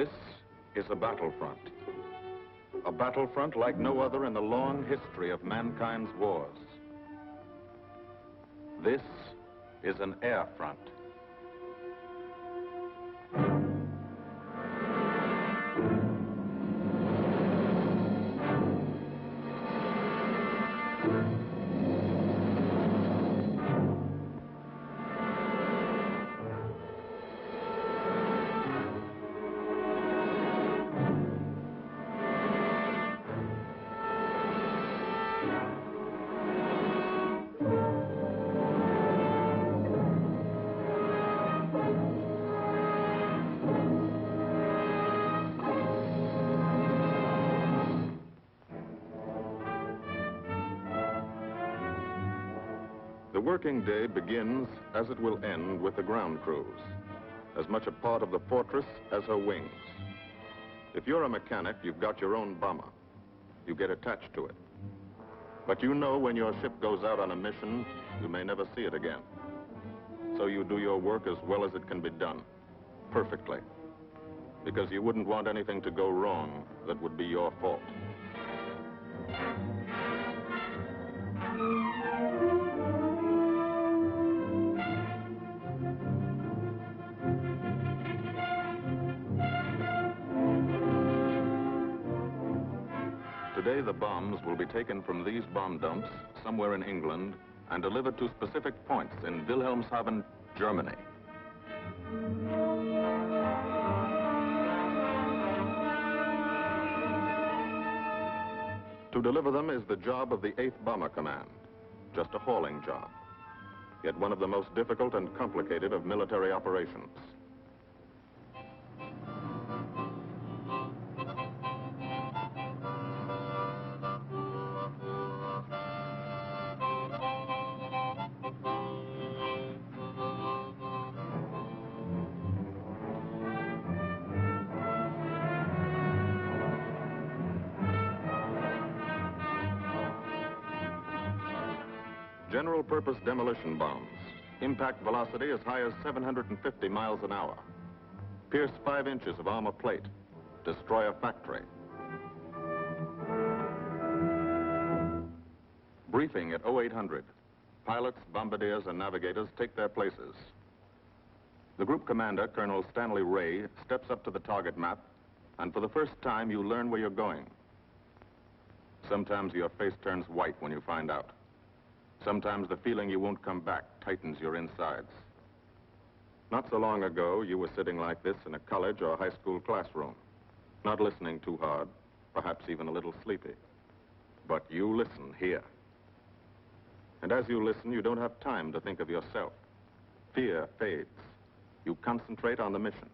This is a battlefront. A battlefront like no other in the long history of mankind's wars. This is an air front. The working day begins, as it will end, with the ground crews, as much a part of the fortress as her wings. If you're a mechanic, you've got your own bomber. You get attached to it. But you know when your ship goes out on a mission, you may never see it again. So you do your work as well as it can be done, perfectly. Because you wouldn't want anything to go wrong that would be your fault. Today, the bombs will be taken from these bomb dumps somewhere in England and delivered to specific points in Wilhelmshaven, Germany. To deliver them is the job of the 8th Bomber Command, just a hauling job, yet one of the most difficult and complicated of military operations. General-purpose demolition bombs, impact velocity as high as 750 miles an hour, pierce 5 inches of armor plate, destroy a factory. Briefing at 0800. Pilots, bombardiers, and navigators take their places. The group commander, Colonel Stanley Ray, steps up to the target map, and for the first time, you learn where you're going. Sometimes your face turns white when you find out. Sometimes the feeling you won't come back tightens your insides. Not so long ago, you were sitting like this in a college or high school classroom, not listening too hard, perhaps even a little sleepy. But you listen here. And as you listen, you don't have time to think of yourself. Fear fades. You concentrate on the mission.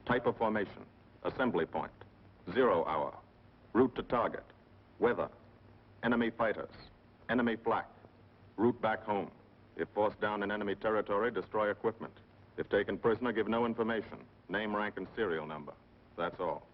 Type of formation, assembly point, 0 hour, route to target, weather, enemy fighters, enemy flak. Route back home. If forced down in enemy territory, destroy equipment. If taken prisoner, give no information. Name, rank, and serial number. That's all.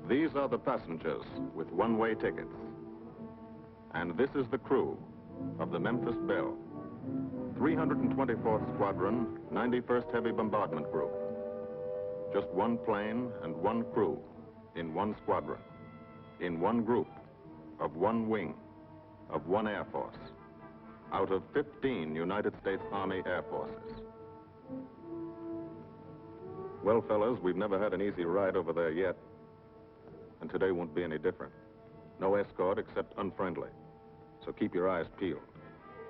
These are the passengers with one-way tickets. And this is the crew of the Memphis Belle, 324th Squadron, 91st Heavy Bombardment Group. Just one plane and one crew in one squadron, in one group, of one wing, of one Air Force, out of 15 United States Army Air Forces. Well, fellas, we've never had an easy ride over there yet. And today won't be any different. No escort except unfriendly. So keep your eyes peeled.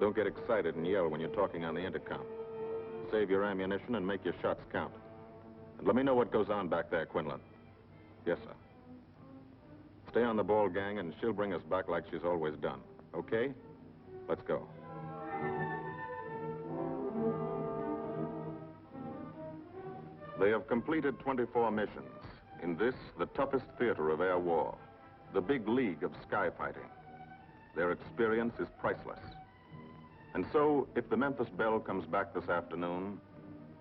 Don't get excited and yell when you're talking on the intercom. Save your ammunition and make your shots count. And let me know what goes on back there, Quinlan. Yes, sir. Stay on the ball, gang, and she'll bring us back like she's always done. Okay? Let's go. They have completed 24 missions, In this, the toughest theater of air war, the big league of sky fighting, their experience is priceless. And so, if the Memphis Belle comes back this afternoon,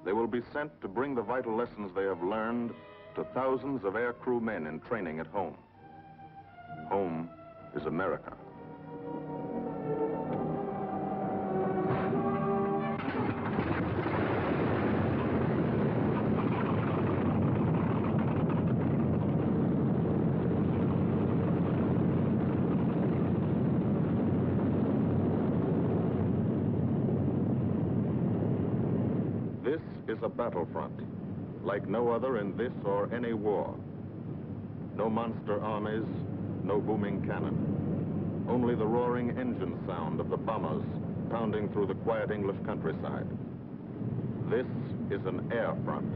they will be sent to bring the vital lessons they have learned to thousands of aircrew men in training at home. Home is America. This is a battlefront, like no other in this or any war. No monster armies, no booming cannon. Only the roaring engine sound of the bombers pounding through the quiet English countryside. This is an air front.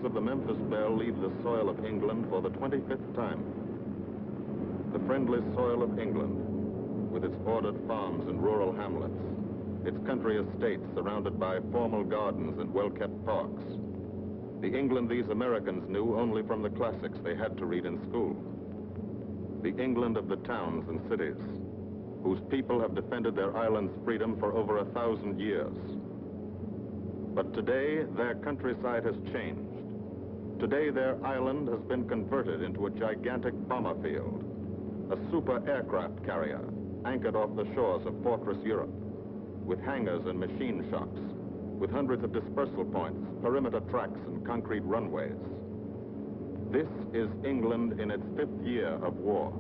Of the Memphis Belle leave the soil of England for the 25th time. The friendly soil of England, with its ordered farms and rural hamlets, its country estates surrounded by formal gardens and well-kept parks. The England these Americans knew only from the classics they had to read in school. The England of the towns and cities, whose people have defended their island's freedom for over 1,000 years. But today, their countryside has changed. Today, their island has been converted into a gigantic bomber field, a super aircraft carrier anchored off the shores of Fortress Europe, with hangars and machine shops, with hundreds of dispersal points, perimeter tracks, and concrete runways. This is England in its 5th year of war.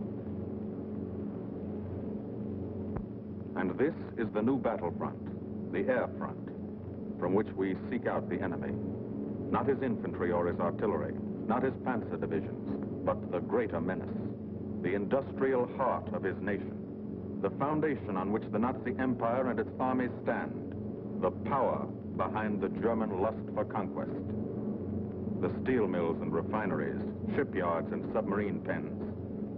And this is the new battlefront, the air front, from which we seek out the enemy. Not his infantry or his artillery, not his panzer divisions, but the greater menace, the industrial heart of his nation, the foundation on which the Nazi Empire and its armies stand, the power behind the German lust for conquest. The steel mills and refineries, shipyards and submarine pens,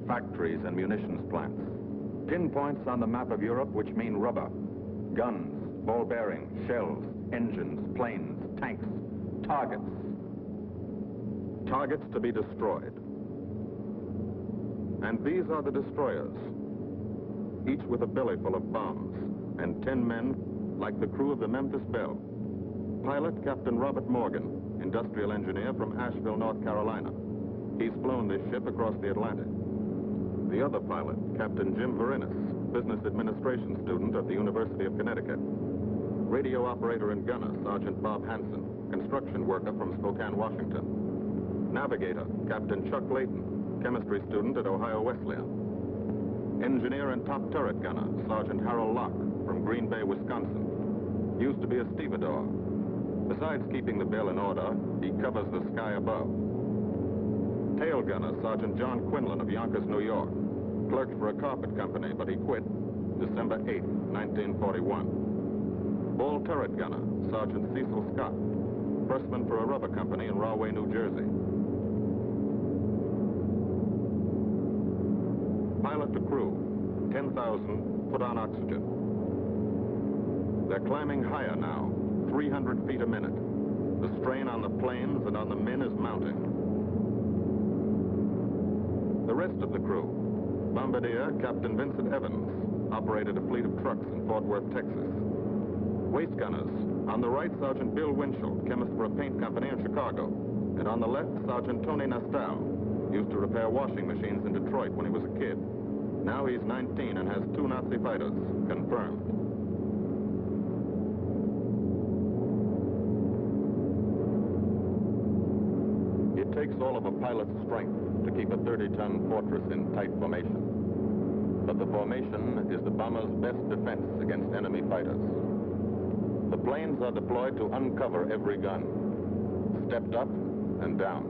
factories and munitions plants, pinpoints on the map of Europe which mean rubber, guns, ball bearings, shells, engines, planes, tanks, targets. Targets to be destroyed. And these are the destroyers, each with a belly full of bombs, and 10 men like the crew of the Memphis Belle. Pilot Captain Robert Morgan, industrial engineer from Asheville, North Carolina. He's flown this ship across the Atlantic. The other pilot, Captain Jim Verinis, business administration student at the University of Connecticut. Radio operator and gunner, Sergeant Bob Hansen, construction worker from Spokane, Washington. Navigator, Captain Chuck Layton, chemistry student at Ohio Wesleyan. Engineer and top turret gunner, Sergeant Harold Locke from Green Bay, Wisconsin. Used to be a stevedore. Besides keeping the Belle in order, he covers the sky above. Tail gunner, Sergeant John Quinlan of Yonkers, New York. Clerked for a carpet company, but he quit December 8, 1941. Ball turret gunner, Sergeant Cecil Scott. Firstman for a rubber company in Rahway, New Jersey. Pilot to crew, 10,000, put on oxygen. They're climbing higher now, 300 feet a minute. The strain on the planes and on the men is mounting. The rest of the crew, Bombardier Captain Vincent Evans, operated a fleet of trucks in Fort Worth, Texas. Waist gunners, on the right, Sergeant Bill Winchell, chemist for a paint company in Chicago. And on the left, Sergeant Tony Nastow, used to repair washing machines in Detroit when he was a kid. Now he's 19 and has 2 Nazi fighters, confirmed. It takes all of a pilot's strength to keep a 30-ton fortress in tight formation. But the formation is the bomber's best defense against enemy fighters. The planes are deployed to uncover every gun, stepped up and down,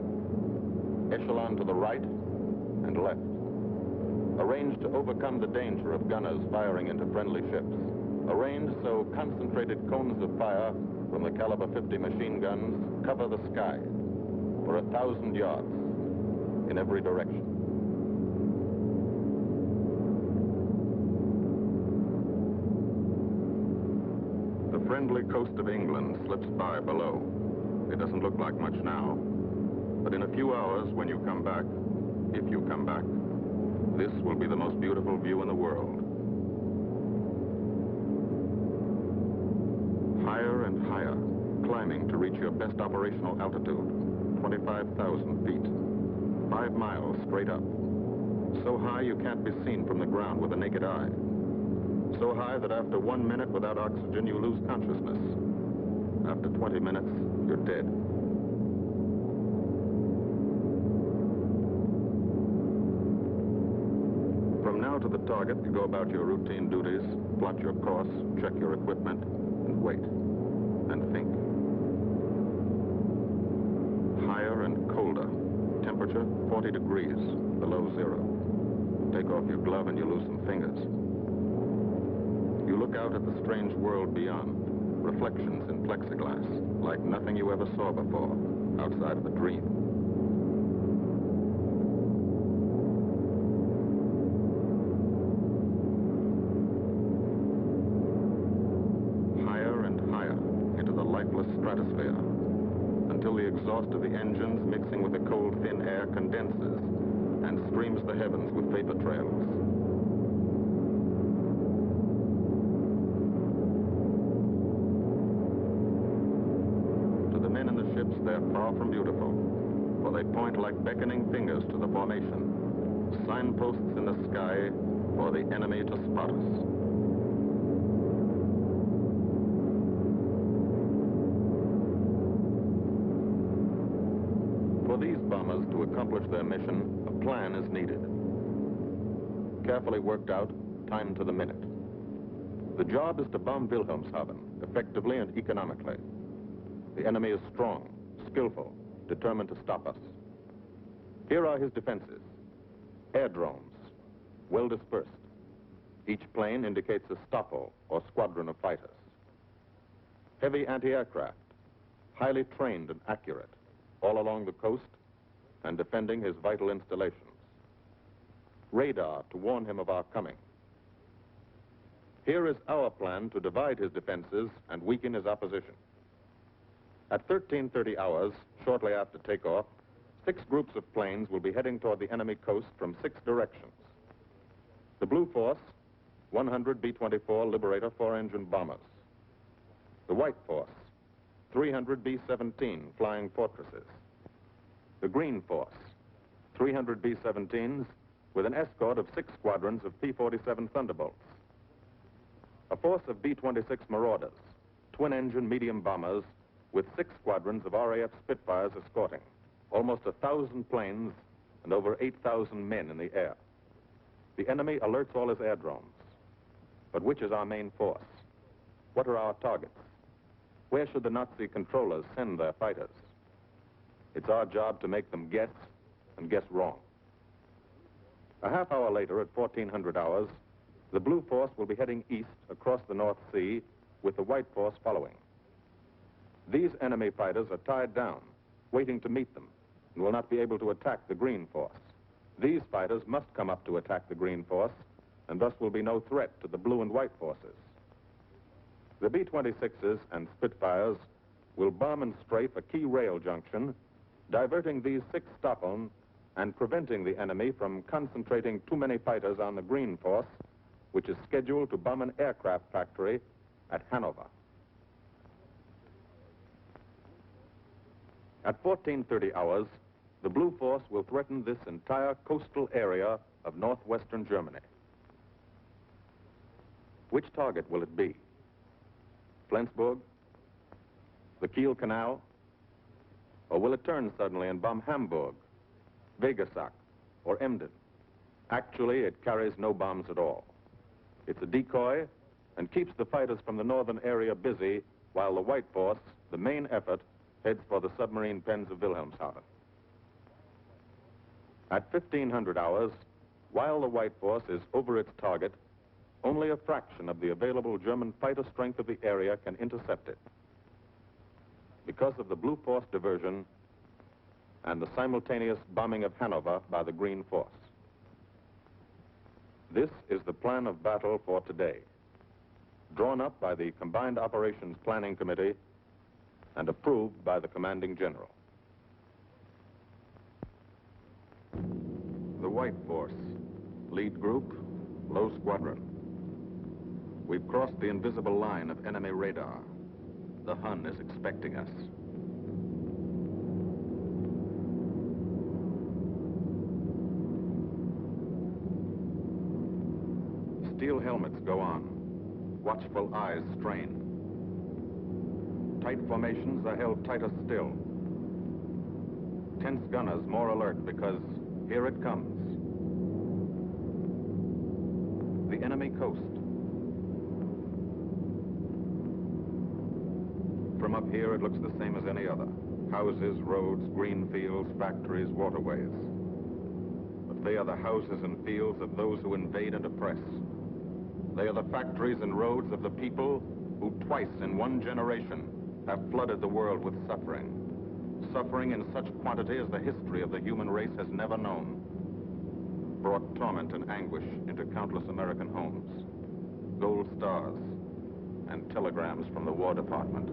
echelon to the right and left, arranged to overcome the danger of gunners firing into friendly ships, arranged so concentrated cones of fire from the caliber 50 machine guns cover the sky for 1,000 yards in every direction. The friendly coast of England slips by below. It doesn't look like much now, but in a few hours when you come back, if you come back, this will be the most beautiful view in the world. Higher and higher, climbing to reach your best operational altitude, 25,000 feet, 5 miles straight up. So high you can't be seen from the ground with the naked eye. So high that after 1 minute without oxygen, you lose consciousness. After 20 minutes, you're dead. From now to the target, you go about your routine duties, plot your course, check your equipment, and wait, and think. Higher and colder. Temperature, 40 degrees, below zero. Take off your glove and you lose some fingers. You look out at the strange world beyond, reflections in plexiglass, like nothing you ever saw before, outside of a dream. Higher and higher into the lifeless stratosphere, until the exhaust of the engines mixing with the cold, thin air condenses and streams the heavens with vapor trails. To the men in the ships, they're far from beautiful, for they point like beckoning fingers to the formation, signposts in the sky for the enemy to spot us. For these bombers to accomplish their mission, a plan is needed. Carefully worked out, timed to the minute. The job is to bomb Wilhelmshaven effectively and economically. The enemy is strong, skillful, determined to stop us. Here are his defenses. Airdromes, well dispersed. Each plane indicates a stopo or squadron of fighters. Heavy anti-aircraft, highly trained and accurate, all along the coast and defending his vital installations. Radar to warn him of our coming. Here is our plan to divide his defenses and weaken his opposition. At 13:30 hours, shortly after takeoff, 6 groups of planes will be heading toward the enemy coast from 6 directions. The Blue Force, 100 B-24 Liberator 4-engine bombers. The White Force, 300 B-17 Flying Fortresses. The Green Force, 300 B-17s with an escort of 6 squadrons of P-47 Thunderbolts, a force of B-26 Marauders, twin-engine medium bombers with 6 squadrons of RAF Spitfires escorting, almost 1,000 planes and over 8,000 men in the air. The enemy alerts all his aerodromes. But which is our main force? What are our targets? Where should the Nazi controllers send their fighters? It's our job to make them guess, and guess wrong. A half hour later, at 1400 hours, the Blue Force will be heading east across the North Sea with the White Force following. These enemy fighters are tied down, waiting to meet them, and will not be able to attack the Green Force. These fighters must come up to attack the Green Force, and thus will be no threat to the Blue and White Forces. The B-26s and Spitfires will bomb and strafe a key rail junction, diverting these 6 Stockholm and preventing the enemy from concentrating too many fighters on the Green Force, which is scheduled to bomb an aircraft factory at Hanover. At 1430 hours, the Blue Force will threaten this entire coastal area of northwestern Germany. Which target will it be? Flensburg? The Kiel Canal? Or will it turn suddenly and bomb Hamburg, Wegesack, or Emden? Actually, it carries no bombs at all. It's a decoy and keeps the fighters from the northern area busy while the White Force, the main effort, heads for the submarine pens of Wilhelmshaven. At 1500 hours, while the White Force is over its target, only a fraction of the available German fighter strength of the area can intercept it. Because of the Blue Force diversion and the simultaneous bombing of Hanover by the Green Force. This is the plan of battle for today, drawn up by the Combined Operations Planning Committee and approved by the Commanding General. The White Force, lead group, low squadron. We've crossed the invisible line of enemy radar. The Hun is expecting us. Steel helmets go on. Watchful eyes strain. Tight formations are held tighter still. Tense gunners more alert because here it comes. The enemy coast. From up here, it looks the same as any other. Houses, roads, green fields, factories, waterways. But they are the houses and fields of those who invade and oppress. They are the factories and roads of the people who twice in one generation have flooded the world with suffering. Suffering in such quantity as the history of the human race has never known. Brought torment and anguish into countless American homes. Gold stars and telegrams from the War Department.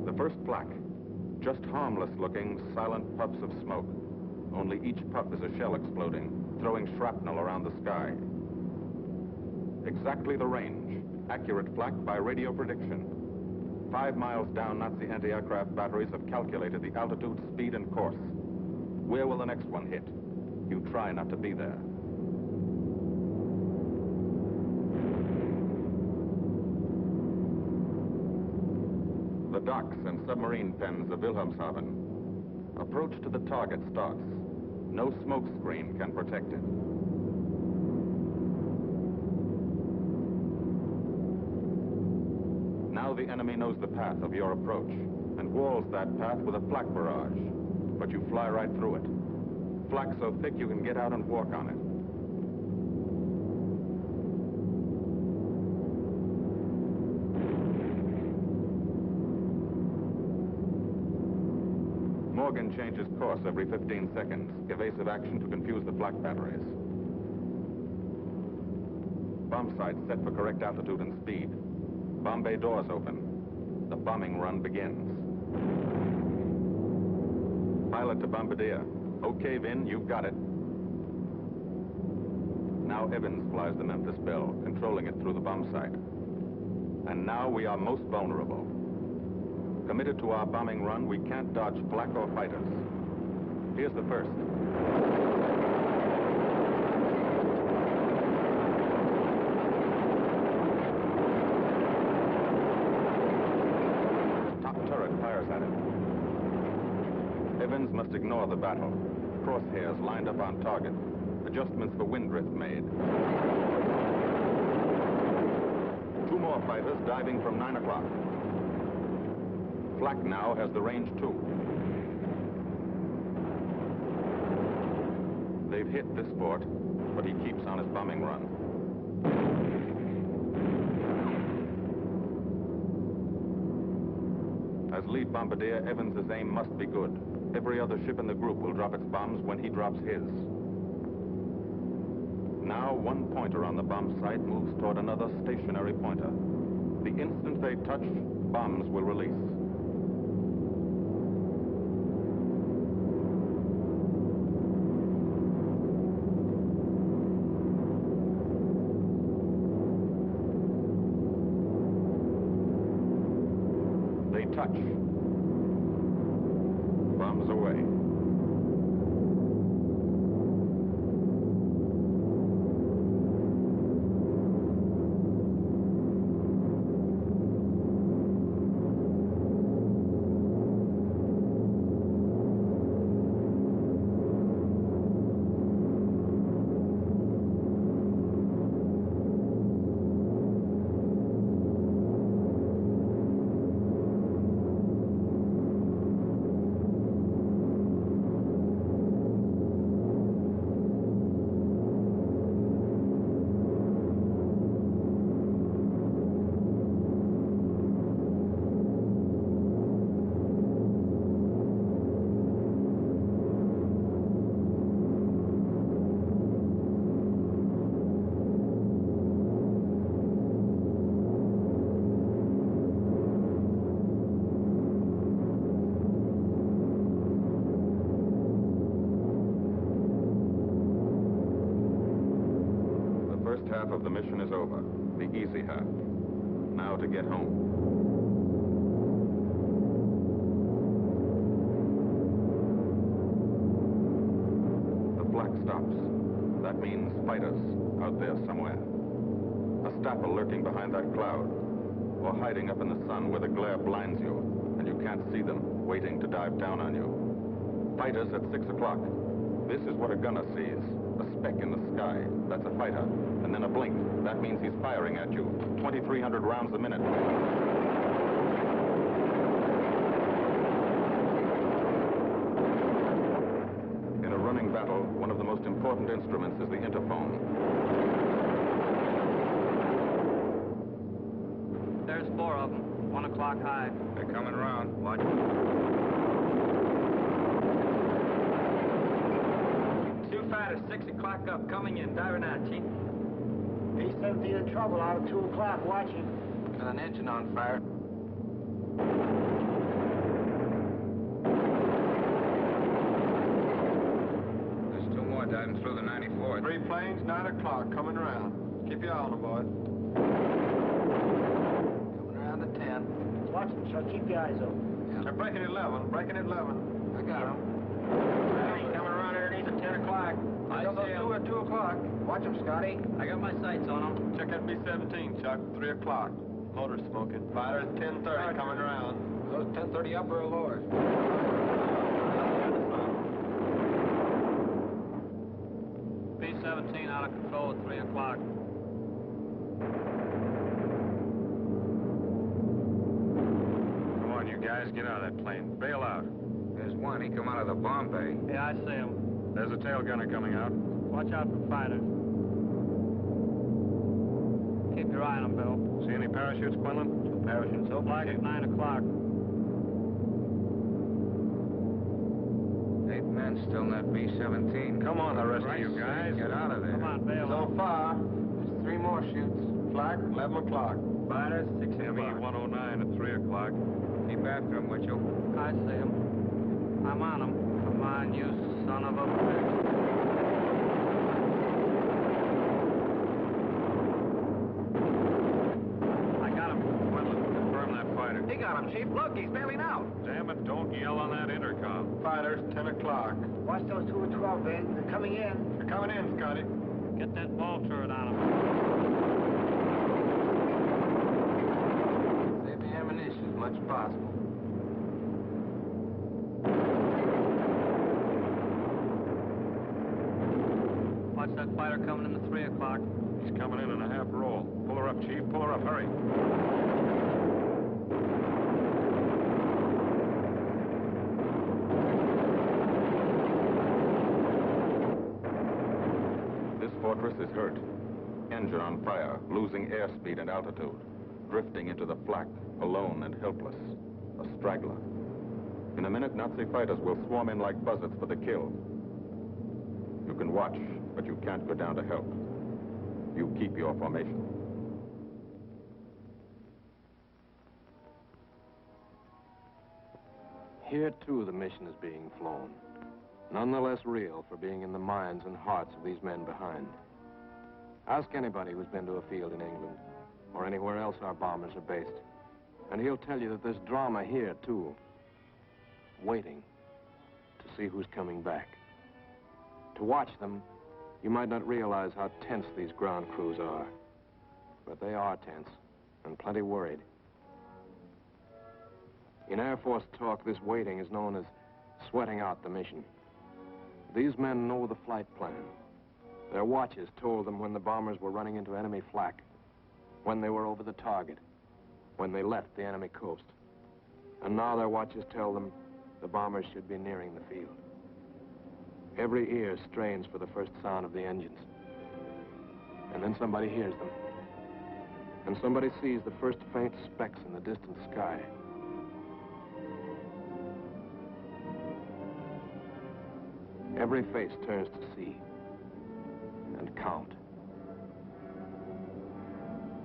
The first plaque, just harmless-looking, silent puffs of smoke. Only each puff is a shell exploding, throwing shrapnel around the sky. Exactly the range, accurate plaque by radio prediction. 5 miles down, Nazi anti-aircraft batteries have calculated the altitude, speed, and course. Where will the next one hit? You try not to be there. The docks and submarine pens of Wilhelmshaven. Approach to the target starts. No smoke screen can protect it. Now the enemy knows the path of your approach and walls that path with a flak barrage, but you fly right through it. Flak so thick you can get out and walk on it. Morgan changes course every 15 seconds, evasive action to confuse the flak batteries. Bomb sights set for correct altitude and speed. Bomb bay doors open. The bombing run begins. Pilot to bombardier. Okay, Vin, you've got it. Now Evans flies the Memphis Belle, controlling it through the bomb sight. And now we are most vulnerable. Committed to our bombing run, we can't dodge flak or fighters. Here's the first. Top turret fires at him. Evans must ignore the battle. Crosshairs lined up on target. Adjustments for wind drift made. 2 more fighters diving from 9 o'clock. Flak now has the range too. They've hit this fort, but he keeps on his bombing run. As lead bombardier, Evans's aim must be good. Every other ship in the group will drop its bombs when he drops his. Now, one pointer on the bomb site moves toward another stationary pointer. The instant they touch, bombs will release. They touch. Bombs away. Half of the mission is over, the easy half. Now to get home. The flak stops. That means fighters out there somewhere. A staffer lurking behind that cloud, or hiding up in the sun where the glare blinds you and you can't see them, waiting to dive down on you. Fighters at 6 o'clock. This is what a gunner sees. A speck in the sky. That's a fighter. And then a blink. That means he's firing at you. 2,300 rounds a minute. In a running battle, one of the most important instruments is the interphone. There's 4 of them. 1 o'clock high. They're coming around. Watch. Fighters, 6 o'clock up, coming in, diving out, Chief. B-17 in trouble out of 2 o'clock, watching. Got an engine on fire. There's 2 more diving through the 94th. 3 planes, 9 o'clock, coming around. Keep your eye on them, boys. Coming around to 10. Watch them, Chuck. Keep your eyes open. Yeah. They're breaking at 11, breaking at 11. I got them. Coming around underneath at 10 o'clock. I got those see 'em. 2 at 2 o'clock. Watch them, Scotty. I got my sights on them. Check that B-17, Chuck, 3 o'clock. Motor smoking. Fighters, 10:30, coming around. Those 10:30 upper or lower? B-17 out of control at 3 o'clock. Come on, you guys, get out of that plane. Bail out. There's one. He come out of the bomb bay. Yeah, I see him. There's a tail gunner coming out. Watch out for fighters. Keep your eye on them, Bill. See any parachutes, Quinlan? 2 parachutes. So black at 9 o'clock. 8 men still in that B-17. Come on, the rest of you guys. Get out of there. Come on, bail. So far, there's 3 more shoots. Flak, 11 o'clock. Fighters, 6 Heavy o'clock. 109 at 3 o'clock. Keep after him, would you? I see him. I'm on him. Come on, you son of a bitch. I got him. Quinlan, confirm that fighter. He got intercom, Chief. Look, he's bailing out. Damn it, don't yell on that intercom. Fighters, 10 o'clock. Watch those 2 and 12 men. They're coming in. They're coming in, Scotty. Get that ball turret on him. Save the ammunition as much as possible. Watch that fighter coming in at 3 o'clock. He's coming in a half roll. Pull her up, Chief. Pull her up. Hurry. This fortress is hurt. Engine on fire, losing airspeed and altitude. Drifting into the flak, alone and helpless. A straggler. In a minute, Nazi fighters will swarm in like buzzards for the kill. You can watch, but you can't go down to help. You keep your formation. Here, too, the mission is being flown. Nonetheless real for being in the minds and hearts of these men behind. Ask anybody who's been to a field in England, or anywhere else our bombers are based, and he'll tell you that there's drama here, too. Waiting to see who's coming back. To watch them, you might not realize how tense these ground crews are. But they are tense, and plenty worried. In Air Force talk, this waiting is known as sweating out the mission. These men know the flight plan. Their watches told them when the bombers were running into enemy flak, when they were over the target, when they left the enemy coast. And now their watches tell them the bombers should be nearing the field. Every ear strains for the first sound of the engines. And then somebody hears them. And somebody sees the first faint specks in the distant sky. Every face turns to see and count.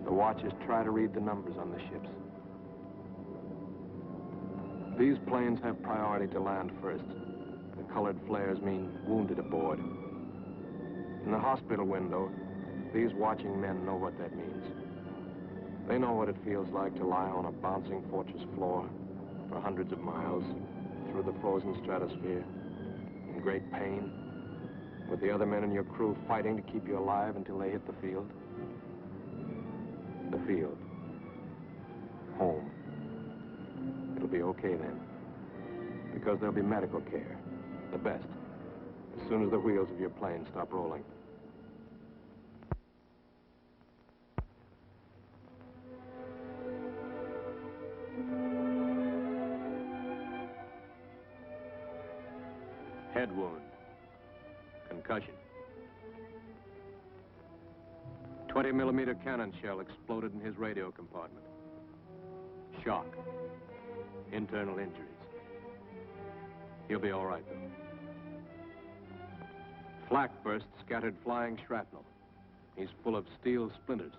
The watchers try to read the numbers on the ships. These planes have priority to land first. The colored flares mean wounded aboard. In the hospital window, these watching men know what that means. They know what it feels like to lie on a bouncing fortress floor for hundreds of miles through the frozen stratosphere in great pain, with the other men in your crew fighting to keep you alive until they hit the field. The field. Home. It'll be okay then, because there'll be medical care, the best, as soon as the wheels of your plane stop rolling. Head wound. Concussion. 20-millimeter cannon shell exploded in his radio compartment. Shock. Internal injuries. He'll be all right, though. Flak burst scattered flying shrapnel. He's full of steel splinters.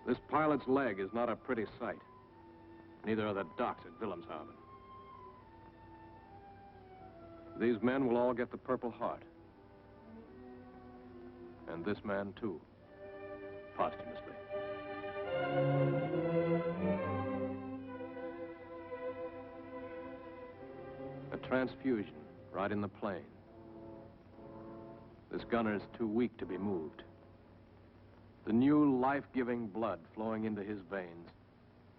This pilot's leg is not a pretty sight. Neither are the docks at Wilhelmshaven. These men will all get the Purple Heart. And this man, too, posthumously. A transfusion right in the plane. This gunner's too weak to be moved. The new life-giving blood flowing into his veins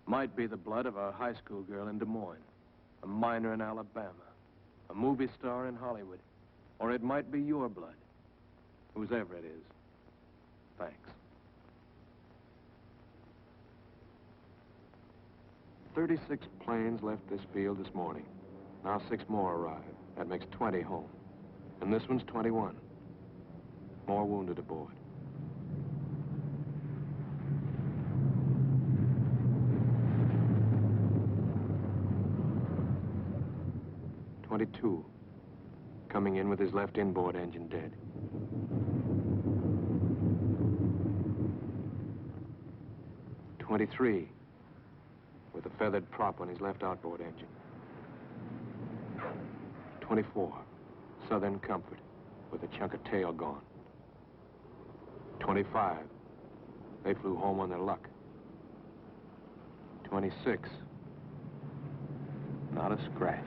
might be the blood of a high school girl in Des Moines, a miner in Alabama, a movie star in Hollywood, or it might be your blood, whosever it is. Thanks. 36 planes left this field this morning. Now 6 more arrived. That makes 20 home. And this one's 21. More wounded aboard. .22, coming in with his left inboard engine dead. .23, with a feathered prop on his left outboard engine. .24, Southern Comfort, with a chunk of tail gone. .25, they flew home on their luck. 26. Not a scratch.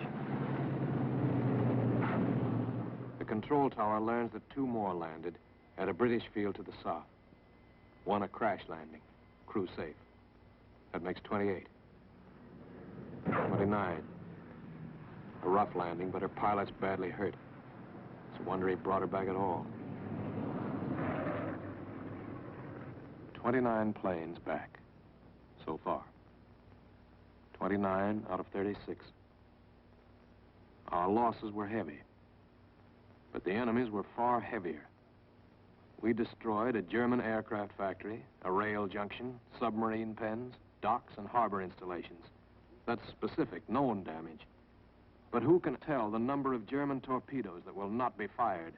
The control tower learns that 2 more landed at a British field to the south. 1 a crash landing, crew safe. That makes 28. 29. A rough landing, but her pilot's badly hurt. It's a wonder he brought her back at all. 29 planes back, so far. 29 out of 36. Our losses were heavy, but the enemy's were far heavier. We destroyed a German aircraft factory, a rail junction, submarine pens, docks, and harbor installations. That's specific, known damage. But who can tell the number of German torpedoes that will not be fired,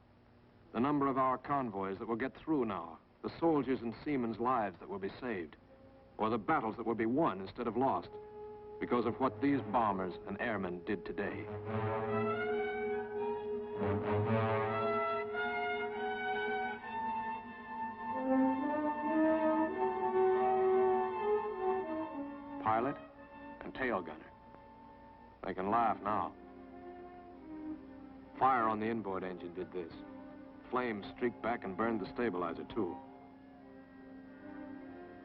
the number of our convoys that will get through now, the soldiers' and seamen's lives that will be saved, or the battles that will be won instead of lost because of what these bombers and airmen did today. Pilot and tail gunner. They can laugh now. Fire on the inboard engine did this. Flames streaked back and burned the stabilizer, too.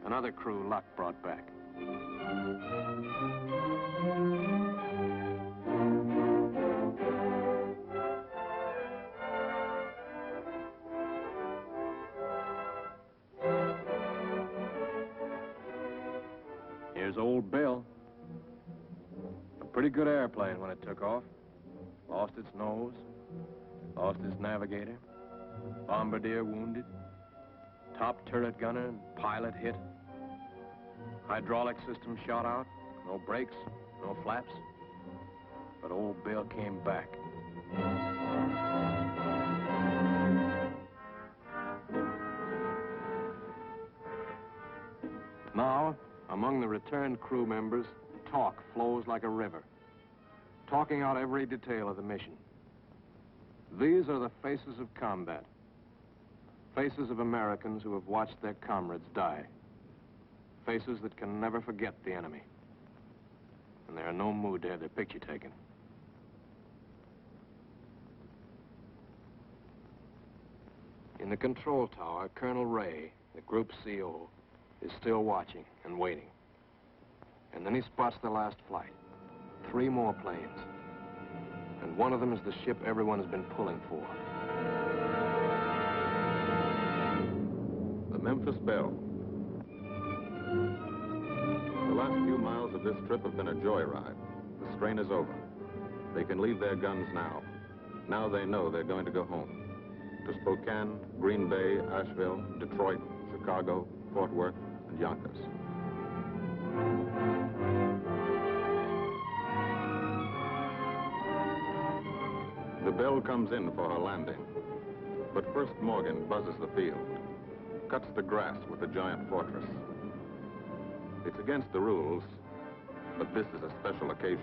Another crew luck brought back. Here's old Bill. A pretty good airplane when it took off. Lost its nose, lost its navigator, bombardier wounded, top turret gunner and pilot hit. Hydraulic system shot out, no brakes, no flaps. But old Bill came back. Now, among the returned crew members, talk flows like a river, talking out every detail of the mission. These are the faces of combat, faces of Americans who have watched their comrades die, faces that can never forget the enemy, and they're in no mood to have their picture taken. In the control tower, Colonel Ray, the group CO, is still watching and waiting. And then he spots the last flight. 3 more planes. And one of them is the ship everyone has been pulling for. The Memphis Belle. The last few miles of this trip have been a joyride. The strain is over. They can leave their guns now. Now they know they're going to go home. To Spokane, Green Bay, Asheville, Detroit, Chicago, Fort Worth, and Yonkers. The Belle comes in for her landing. But first Morgan buzzes the field, cuts the grass with the giant fortress. It's against the rules, but this is a special occasion.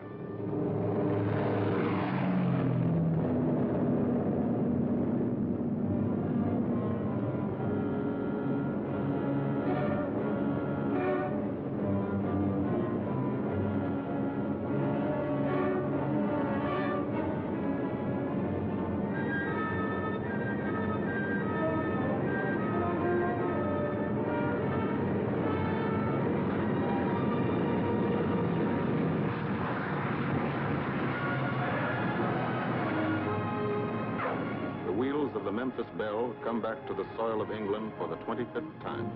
Of the Memphis Belle come back to the soil of England for the 25th time.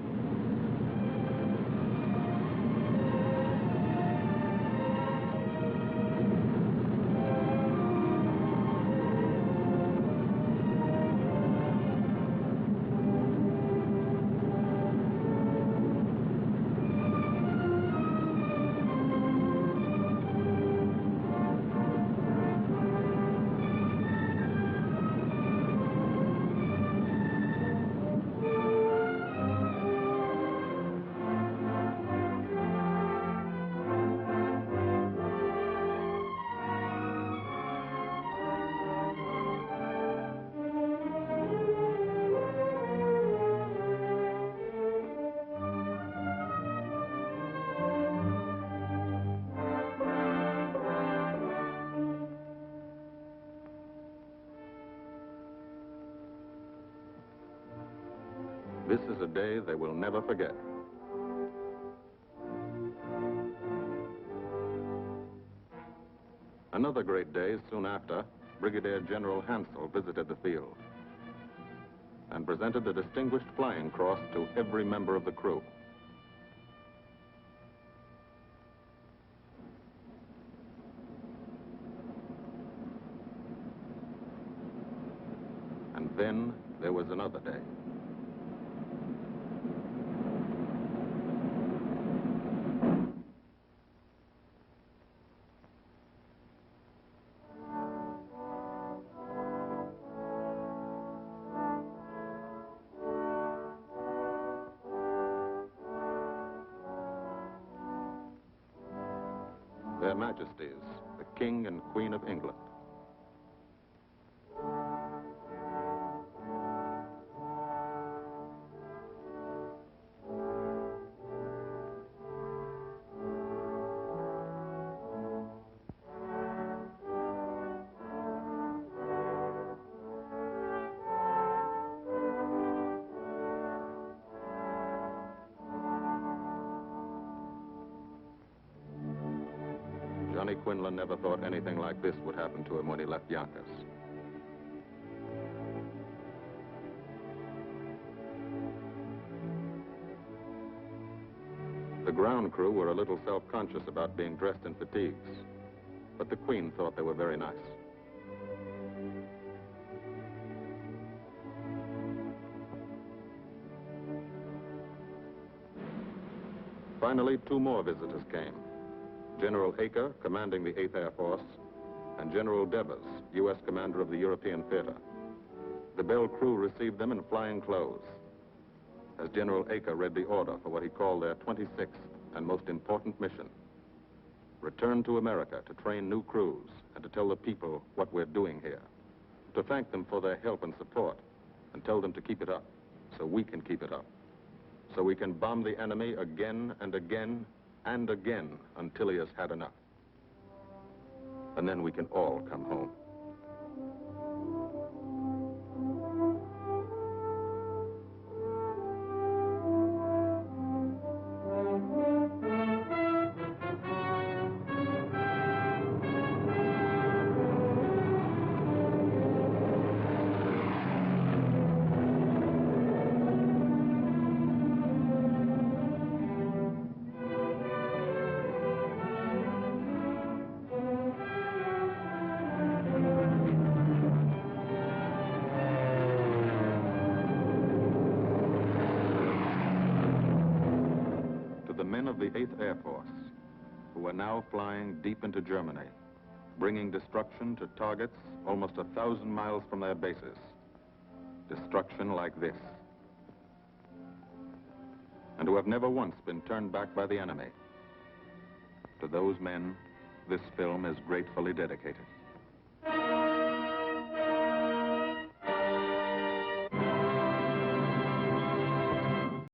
This is a day they will never forget. Another great day soon after, Brigadier General Hansel visited the field and presented the Distinguished Flying Cross to every member of the crew. And then there was another day. Their Majesties, the King and Queen of England. Johnny Quinlan never thought anything like this would happen to him when he left Yonkers. The ground crew were a little self-conscious about being dressed in fatigues, but the Queen thought they were very nice. Finally, two more visitors came. General Acre, commanding the 8th Air Force, and General Devers, U.S. commander of the European Theater. The Belle crew received them in flying clothes, as General Acre read the order for what he called their 26th and most important mission. Return to America to train new crews and to tell the people what we're doing here. To thank them for their help and support and tell them to keep it up so we can keep it up. So we can bomb the enemy again and again and again until he has had enough. And then we can all come home. Men of the 8th Air Force, who are now flying deep into Germany, bringing destruction to targets almost 1,000 miles from their bases. Destruction like this. And who have never once been turned back by the enemy. To those men, this film is gratefully dedicated.